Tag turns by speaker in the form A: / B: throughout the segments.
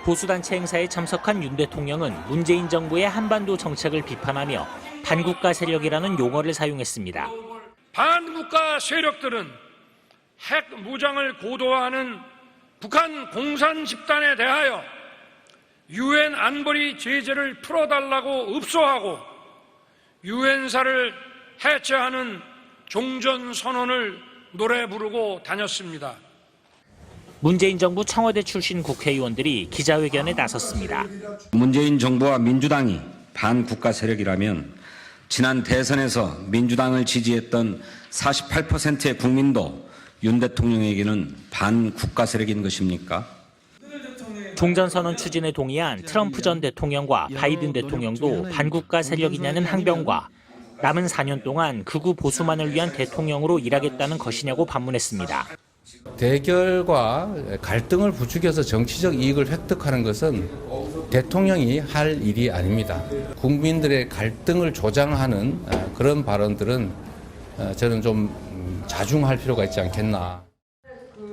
A: 보수단체 행사에 참석한 윤 대통령은 문재인 정부의 한반도 정책을 비판하며 반국가 세력이라는 용어를 사용했습니다.
B: 반국가 세력들은 핵 무장을 고도화하는 북한 공산 집단에 대하여 유엔 안보리 제재를 풀어달라고 읍소하고 유엔사를 해체하는 종전선언을 노래 부르고 다녔습니다.
A: 문재인 정부 청와대 출신 국회의원들이 기자회견에 나섰습니다.
C: 문재인 정부와 민주당이 반국가 세력이라면 지난 대선에서 민주당을 지지했던 48%의 국민도 윤 대통령에게는 반국가 세력인 것입니까?
A: 종전선언 추진에 동의한 트럼프 전 대통령과 바이든 대통령도 반국가 세력이냐는 항변과 남은 4년 동안 극우 보수만을 위한 대통령으로 일하겠다는 것이냐고 반문했습니다.
D: 대결과 갈등을 부추겨서 정치적 이익을 획득하는 것은 대통령이 할 일이 아닙니다. 국민들의 갈등을 조장하는 그런 발언들은 저는 좀 자중할 필요가 있지 않겠나.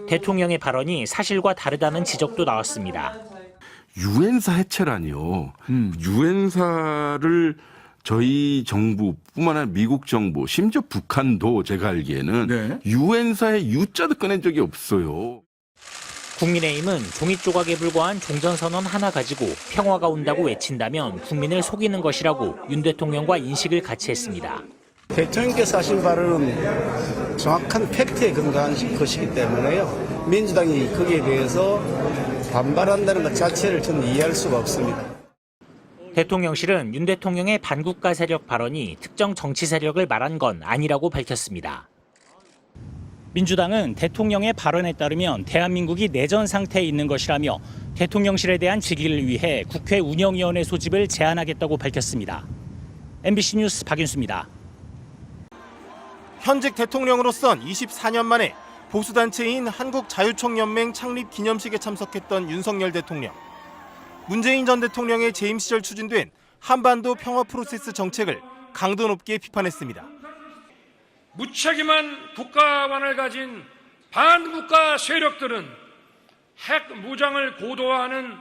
A: 대통령의 발언이 사실과 다르다는 지적도 나왔습니다.
E: 유엔사 해체라니요. 유엔사를 저희 정부뿐만 아니라 미국 정부, 심지어 북한도 제가 알기에는 유엔사의 U자도 꺼낸 적이 없어요.
A: 국민의힘은 종이 조각에 불과한 종전선언 하나 가지고 평화가 온다고 외친다면 국민을 속이는 것이라고 윤 대통령과 인식을 같이 했습니다.
F: 대통령께서 하신 발언은 정확한 팩트에 근거한 것이기 때문에요. 민주당이 거기에 대해서 반발한다는 것 자체를 저는 이해할 수가 없습니다.
A: 대통령실은 윤 대통령의 반국가 세력 발언이 특정 정치 세력을 말한 건 아니라고 밝혔습니다. 민주당은 대통령의 발언에 따르면 대한민국이 내전 상태에 있는 것이라며 대통령실에 대한 직위를 위해 국회 운영위원회 소집을 제안하겠다고 밝혔습니다. MBC 뉴스 박윤수입니다.
G: 현직 대통령으로선 24년 만에 보수단체인 한국자유총연맹 창립 기념식에 참석했던 윤석열 대통령. 문재인 전 대통령의 재임 시절 추진된 한반도 평화 프로세스 정책을 강도 높게 비판했습니다.
B: 무책임한 국가관을 가진 반국가 세력들은 핵 무장을 고도화하는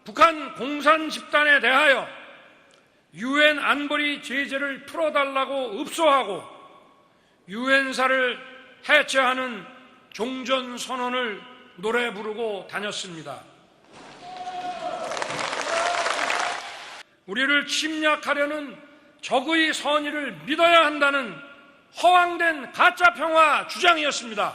B: 북한 공산 집단에 대하여 유엔 안보리 제재를 풀어달라고 읍소하고 유엔사를 해체하는 종전선언을 노래 부르고 다녔습니다. 우리를 침략하려는 적의 선의를 믿어야 한다는 허황된 가짜 평화 주장이었습니다.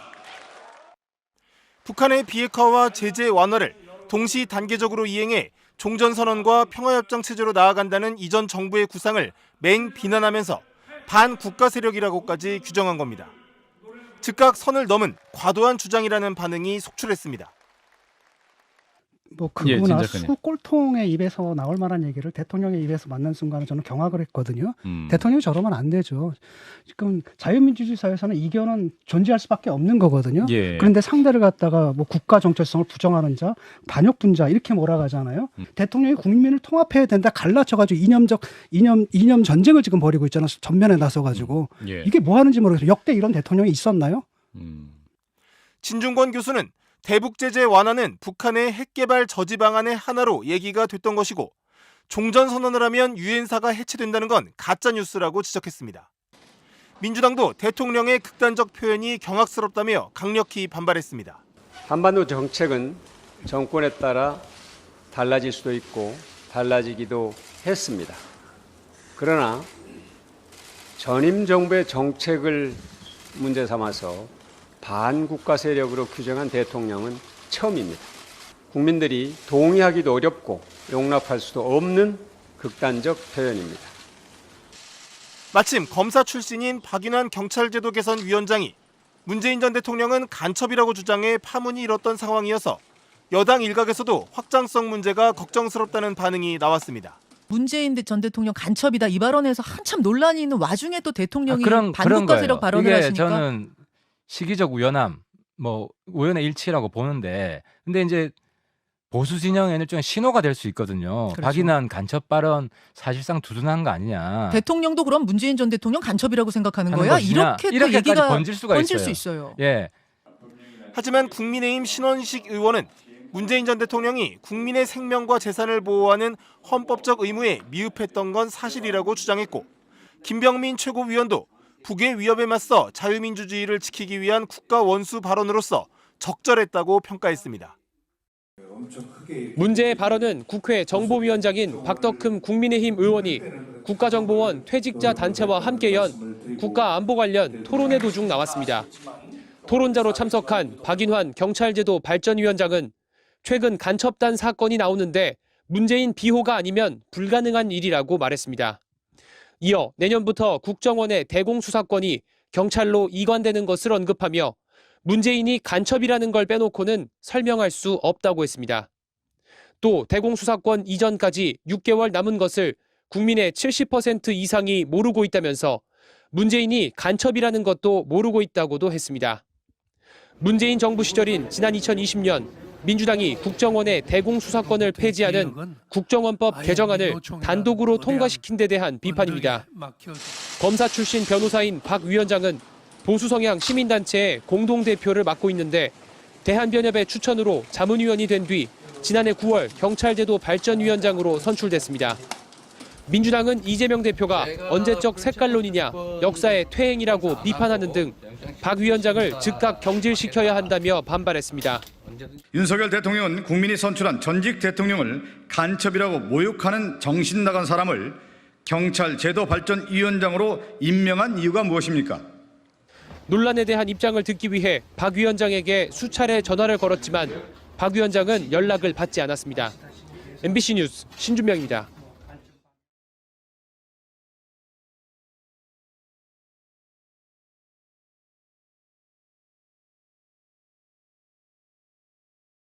G: 북한의 비핵화와 제재 완화를 동시 단계적으로 이행해 종전선언과 평화협정 체제로 나아간다는 이전 정부의 구상을 맹 비난하면서 반국가 세력이라고까지 규정한 겁니다. 즉각 선을 넘은 과도한 주장이라는 반응이 속출했습니다.
H: 뭐 그거나 수꼴통의 입에서 나올 만한 얘기를 대통령의 입에서 맞는 순간에 저는 경악을 했거든요. 대통령이 저러면 안 되죠. 지금 자유민주주의 사회에서는 이견은 존재할 수밖에 없는 거거든요. 그런데 상대를 갖다가 뭐 국가 정체성을 부정하는 자, 반역분자 이렇게 몰아가잖아요. 대통령이 국민을 통합해야 된다 갈라쳐가지고 이념 전쟁을 지금 벌이고 있잖아요. 전면에 나서가지고 이게 뭐 하는지 모르겠어요. 역대 이런 대통령이 있었나요?
G: 진중권 교수는 대북 제재 완화는 북한의 핵 개발 저지 방안의 하나로 얘기가 됐던 것이고 종전 선언을 하면 유엔사가 해체된다는 건 가짜 뉴스라고 지적했습니다. 민주당도 대통령의 극단적 표현이 경악스럽다며 강력히 반발했습니다.
I: 한반도 정책은 정권에 따라 달라질 수도 있고 달라지기도 했습니다. 그러나 전임 정부의 정책을 문제 삼아서 반국가 세력으로 규정한 대통령은 처음입니다. 국민들이 동의하기도 어렵고 용납할 수도 없는 극단적 표현입니다.
G: 마침 검사 출신인 박윤환 경찰제도 개선 위원장이 문재인 전 대통령은 간첩이라고 주장해 파문이 일었던 상황이어서 여당 일각에서도 확장성 문제가 걱정스럽다는 반응이 나왔습니다.
J: 문재인 전 대통령 간첩이다 이 발언에서 한참 논란이 있는 와중에 또 대통령이 반국가 세력 발언을 하시니까
K: 저는 시기적 우연함, 뭐 우연의 일치라고 보는데, 근데 이제 보수 진영에는 일종의 신호가 될 수 있거든요.
J: 그렇죠.
K: 박인환 간첩 발언 사실상 두둔한 거 아니냐.
J: 대통령도 그럼 문재인 전 대통령 간첩이라고 생각하는 거야? 이렇게 또 얘기가
K: 번질 수
J: 있어요.
K: 예.
G: 하지만 국민의힘 신원식 의원은 문재인 전 대통령이 국민의 생명과 재산을 보호하는 헌법적 의무에 미흡했던 건 사실이라고 주장했고, 김병민 최고위원도 북의 위협에 맞서 자유민주주의를 지키기 위한 국가 원수 발언으로서 적절했다고 평가했습니다.
L: 문제의 발언은 국회 정보위원장인 박덕흠 국민의힘 의원이 국가정보원 퇴직자 단체와 함께 연 국가안보 관련 토론회 도중 나왔습니다. 토론자로 참석한 박인환 경찰제도 발전위원장은 최근 간첩단 사건이 나오는데 문재인 비호가 아니면 불가능한 일이라고 말했습니다. 이어 내년부터 국정원의 대공수사권이 경찰로 이관되는 것을 언급하며 문재인이 간첩이라는 걸 빼놓고는 설명할 수 없다고 했습니다. 또 대공수사권 이전까지 6개월 남은 것을 국민의 70% 이상이 모르고 있다면서 문재인이 간첩이라는 것도 모르고 있다고도 했습니다. 문재인 정부 시절인 지난 2020년 민주당이 국정원의 대공수사권을 폐지하는 국정원법 개정안을 단독으로 통과시킨 데 대한 비판입니다. 검사 출신 변호사인 박 위원장은 보수 성향 시민단체의 공동대표를 맡고 있는데 대한변협의 추천으로 자문위원이 된 뒤 지난해 9월 경찰제도 발전위원장으로 선출됐습니다. 민주당은 이재명 대표가 언제적 색깔론이냐, 역사의 퇴행이라고 비판하는 등 박 위원장을 즉각 경질시켜야 한다며 반발했습니다.
M: 윤석열 대통령은 국민이 선출한 전직 대통령을 간첩이라고 모욕하는 정신 나간 사람을 경찰 제도 발전위원장으로 임명한 이유가 무엇입니까?
L: 논란에 대한 입장을 듣기 위해 박 위원장에게 수차례 전화를 걸었지만 박 위원장은 연락을 받지 않았습니다. MBC 뉴스 신준명입니다.